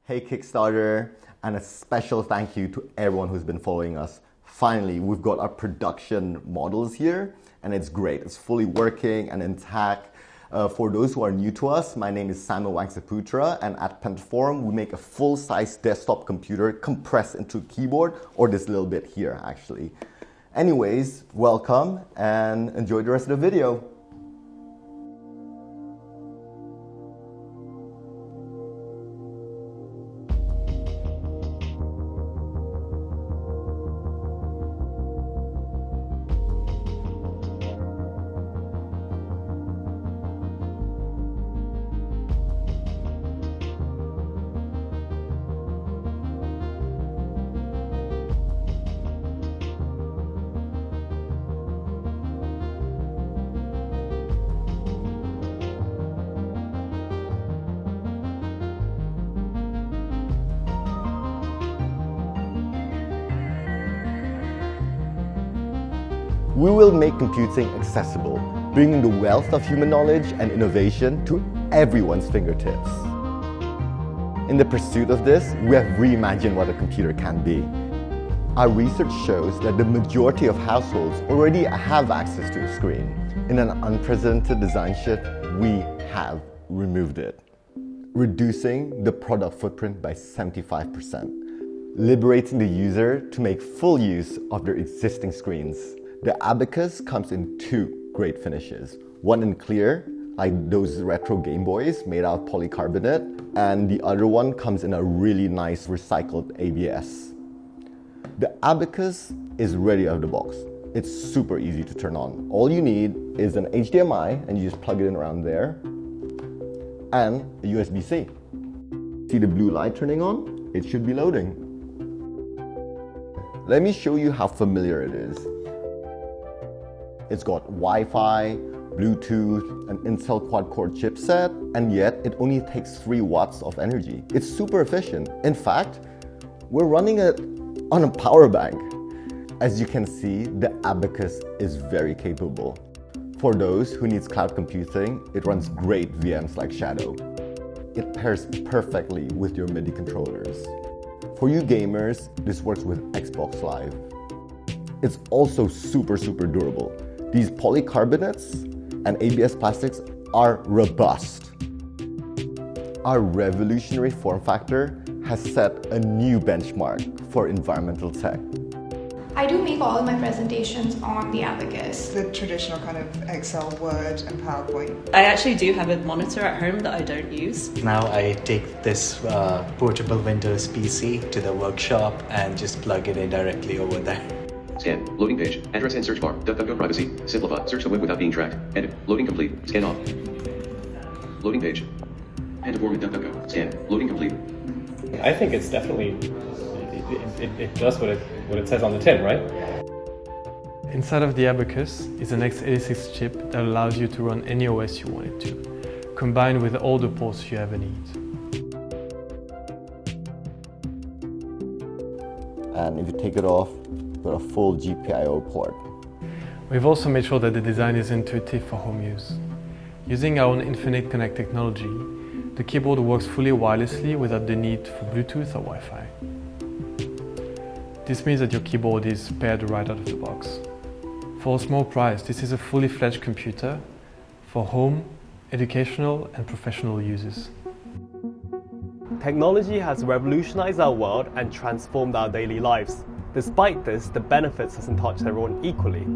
Hey Kickstarter, and a special thank you to everyone who's been following us. Finally, we've got our production models here, and it's great. It's fully working and intact. For those who are new to us, my name is Samuel Wangsaputra, and at Pentaform, we make a full-size desktop computer compressed into a keyboard, or this little bit here, actually. Anyways, welcome, and enjoy the rest of the video. We will make computing accessible, bringing the wealth of human knowledge and innovation to everyone's fingertips. In the pursuit of this, we have reimagined what a computer can be. Our research shows that the majority of households already have access to a screen. In an unprecedented design shift, we have removed it, reducing the product footprint by 75%, liberating the user to make full use of their existing screens. The Abacus comes in two great finishes. One in clear, like those retro Game Boys made out of polycarbonate, and the other one comes in a really nice recycled ABS. The Abacus is ready out of the box. It's super easy to turn on. All you need is an HDMI, and you just plug it in around there, and a USB-C. See the blue light turning on? It should be loading. Let me show you how familiar it is. It's got Wi-Fi, Bluetooth, an Intel quad-core chipset, and yet it only takes 3 watts of energy. It's super efficient. In fact, we're running it on a power bank. As you can see, the Abacus is very capable. For those who need cloud computing, it runs great VMs like Shadow. It pairs perfectly with your MIDI controllers. For you gamers, this works with Xbox Live. It's also super durable. These polycarbonates and ABS plastics are robust. Our revolutionary form factor has set a new benchmark for environmental tech. I do make all of my presentations on the Abacus. The traditional kind of Excel, Word and PowerPoint. I actually do have a monitor at home that I don't use. Now I take this portable Windows PC to the workshop and just plug it in directly over there. Scan. Loading page. Address and search bar. DuckDuckGo privacy. Simplify. Search the web without being tracked. Edit. Loading complete. Scan off. Loading page. Pentaform and DuckDuckGo. Scan. Loading complete. I think it's definitely, it does what it says on the tin, right? Inside of the Abacus is an x86 chip that allows you to run any OS you want it to, combined with all the ports you ever need. And if you take it off, got a full GPIO port. We've also made sure that the design is intuitive for home use. Using our own Infinite Connect technology, the keyboard works fully wirelessly without the need for Bluetooth or Wi-Fi. This means that your keyboard is paired right out of the box. For a small price, this is a fully fledged computer for home, educational and professional uses. Technology has revolutionized our world and transformed our daily lives. Despite this, the benefits hasn't touched everyone equally.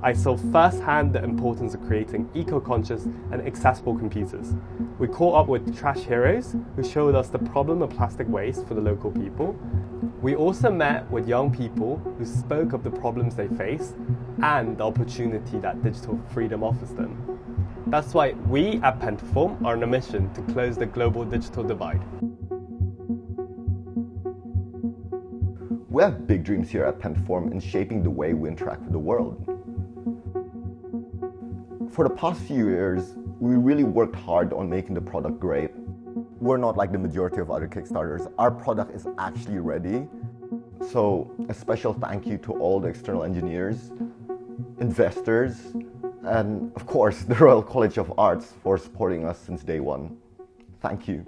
I saw firsthand the importance of creating eco-conscious and accessible computers. We caught up with trash heroes who showed us the problem of plastic waste for the local people. We also met with young people who spoke of the problems they face and the opportunity that digital freedom offers them. That's why we at Pentaform are on a mission to close the global digital divide. We have big dreams here at Pentaform in shaping the way we interact with the world. For the past few years, we really worked hard on making the product great. We're not like the majority of other Kickstarters. Our product is actually ready. So a special thank you to all the external engineers, investors, and of course the Royal College of Arts for supporting us since day one. Thank you.